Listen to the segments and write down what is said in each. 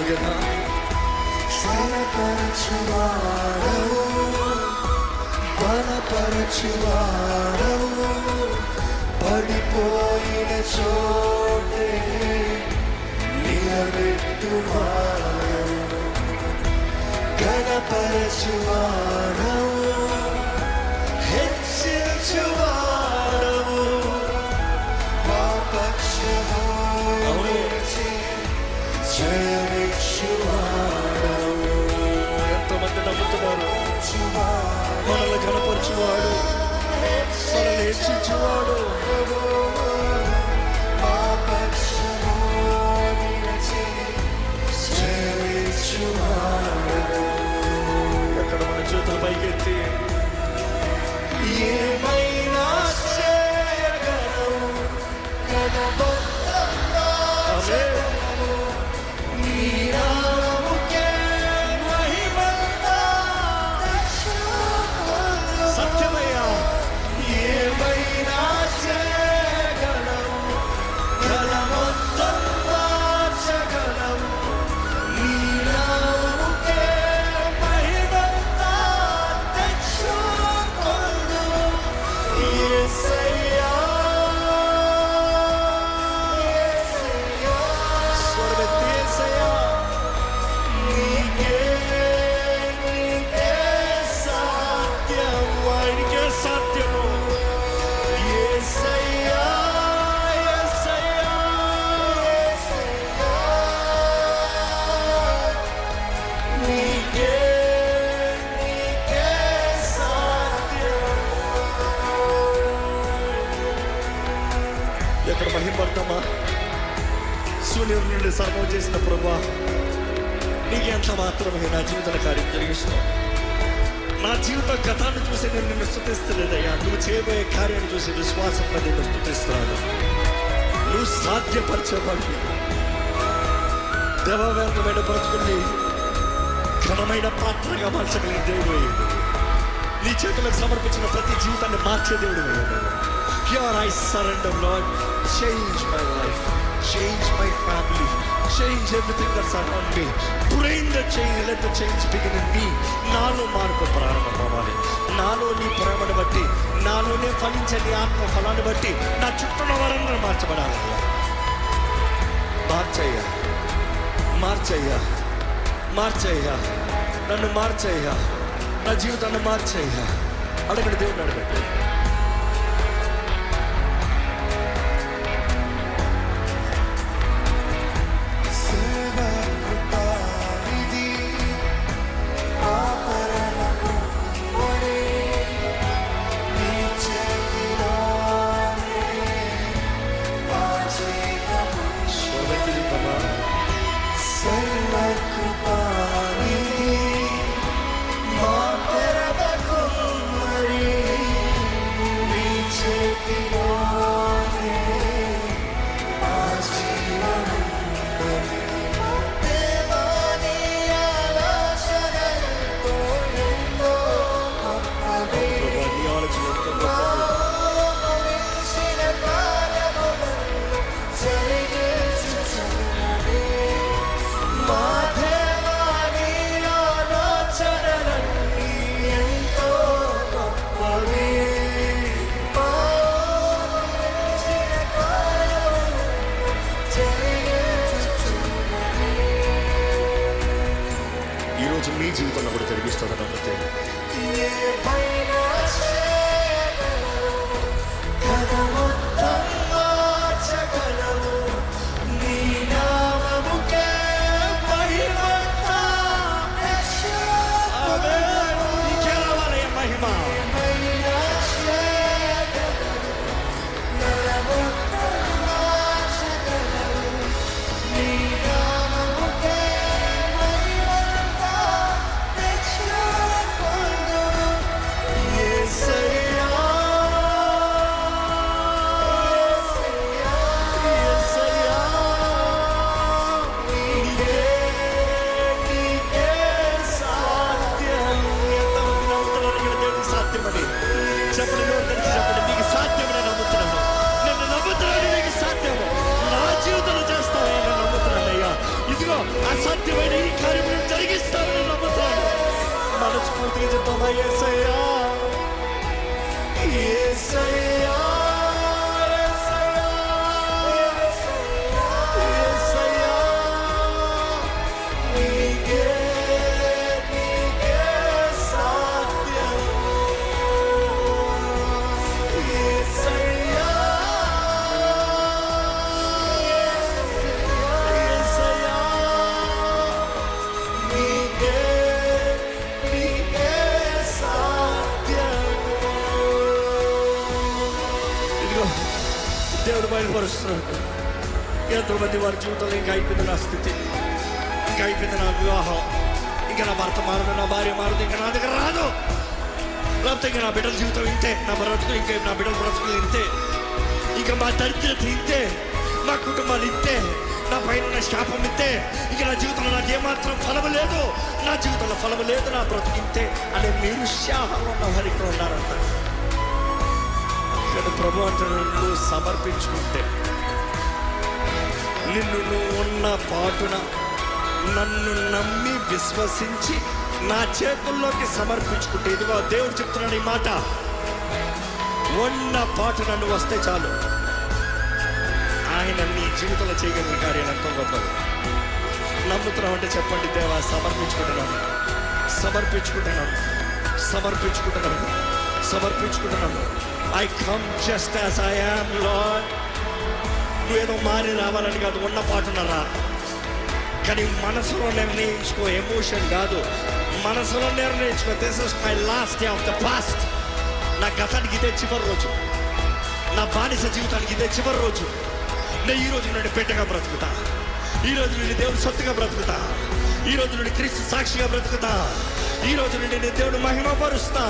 కదా. బలపరచువాడవు, పడిపోయిన చోటే నిలబెట్టువాడవు, గణపరచువాడవు, హెచ్చించువాడవు, మా పక్షము నిలిచి జయమిచ్చువాడవు. ఎంతమంది నమ్ముతున్నారు? మనల్ని గణపరచువాడు, మనల్ని హెచ్చించువాడు. మా పక్షము నిలిచి జయమిచ్చువాడవు. ఎక్కడ మన చేతులు పైకెత్తి ఏమైనా చేయగలవు, కనబొత్తగా చేయగలవు, నీ నామముకే మహిమంతా తెచ్చుకొను. సత్యమయ్యా. ఏమైనా చేయగలవు, కనబొత్తగా చేయగలవు, నీ నామముకే మహిమంతా తెచ్చుకొను. యేసయ్యా, యేసయ్యా, స్వరమెత్తి యేసయ్యా. నీకే సాధ్యము. ఆయనకే సాధ్యము. యేసయ్యా, యేసయ్యా, యేసయ్యా, నీకే సాధ్యము. ఎక్కడ మహిమపడతామా? శూన్యం నుండి సర్వం చేసిన ప్రభువా, నీకు ఎంత మాత్రమే నా జీవితంలో కార్యం జరిగిస్తావు. నా జీవిత గతాన్ని చూసి నేను నిన్ను స్తుతిస్తలేదయ్యా. నువ్వు చేయబోయే కార్యాన్ని చూసి విశ్వాసంలో నిన్ను స్తుతిస్తున్నాను. నువ్వు సాధ్యపరచబడి దేవవేదమైన బ్రతుకుని ఘనమైన పాత్రగా మార్చగలిగిన దేవుడు. నీ చేతులకు సమర్పించిన ప్రతి జీవితాన్ని మార్చే దేవుడు. Here I surrender, Lord. Change my life, change my family, change everything that's around me. Bring the change, let the change begin in me. నాలో మార్పు ప్రారంభం అవ్వాలి. నాలో నీ ప్రేమను బట్టి, నాలోనే ఫలించే నీ ఆత్మ ఫలాన్ని బట్టి నా చుట్టూ వారందరూ మార్చబడాలి. మార్చయ్యా, మార్చయ్యా, మార్చయ్యా, నన్ను మార్చయ్యా, నా జీవితాన్ని మార్చయ్యా. అడగండి, దేవుడిని అడగండి. మీ జీవితంలో కూడా జరిగిస్తుందని నమ్మితే చెప్పండి, నోరు తెరిచి చెప్పండి. నీకు సాధ్యమని నమ్ముతున్నాను. నేను నమ్ముతున్నాను, నీకు సాధ్యము. నా జీవితంలో చేస్తావని నేను నమ్ముతున్నాను అయ్యా. ఇదిగో అసాధ్యమైన అందరికీ చెప్తామా యేసయ్యా యేసయ్యా యేసయ్యా నీకే సాధ్యం యేసయ్యా యేసయ్యా నీకే సాధ్యం. ఇదిగో దేవుడు బయలుపరుస్తున్నాడు. ఎంతోమంది వారి జీవితంలో ఇంకా అయిపోయింది నా స్థితి, ఇంకా అయిపోయింది నా వివాహం, ఇంకా నా భర్త మారదు, నా భార్య మారదు, ఇంకా నా దగ్గర రాదు, లేకపోతే ఇంకా నా బిడ్డల జీవితం ఇంతే, నా బ్రతుకు ఇంకా నా బిడ్డల బ్రతుకులు ఇంతే, ఇంకా మా దరిద్రత ఇంతే, నా కుటుంబాలు ఇంతే, నా పైన ఉన్న శాపం ఇంతే, ఇంకా నా జీవితంలో నాకు ఏమాత్రం ఫలము లేదు, నా జీవితంలో ఫలము లేదు, నా బ్రతుకు ఇంతే అనే నిరుత్సాహంలో ఉన్న వారు ఇక్కడ ఉన్నారంట. ఇక్కడ ప్రభు అంటాడు, నువ్వు సమర్పించుకుంటే, నిన్ను నువ్వు ఉన్న పాటున నన్ను నమ్మి విశ్వసించి నా చేతుల్లోకి సమర్పించుకుంటే, ఇదిగో దేవుడు చెప్తున్నాడు ఈ మాట, ఉన్న పాటున నువ్వు వస్తే చాలు, ఆయన నీ జీవితంలో చేయగలిగిన కార్యాలు ఎంతో గొప్పది. నమ్ముతున్నామంటే చెప్పండి, దేవా సమర్పించుకుంటున్నాను, సమర్పించుకుంటున్నాను, సమర్పించుకుంటున్నాను, సమర్పించుకుంటున్నాను. I come just as I am Lord. నువ్వేదో మారి రావాలని కాదు, ఉన్న పాటున రా, కానీ మనసులో నిర్ణయించుకో, ఎమోషన్ కాదు, మనసులో నిర్ణయించుకో, this is my last day of the past. నా గతానికి ఇదే చివరి రోజు, నా బానిస జీవితానికి ఇదే చివరి రోజు. నేను ఈ రోజు నుండి బిడ్డగా బ్రతుకుతా, ఈ రోజు నుండి దేవుడు సొత్తుగా బ్రతుకుతా, ఈ రోజు నుండి క్రీస్తు సాక్షిగా బ్రతుకుతా, ఈ రోజు నుండి నేను దేవుడు మహిమపరుస్తా.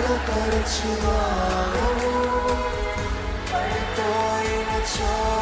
బలపరచువాడవు పడిపోయిన చోట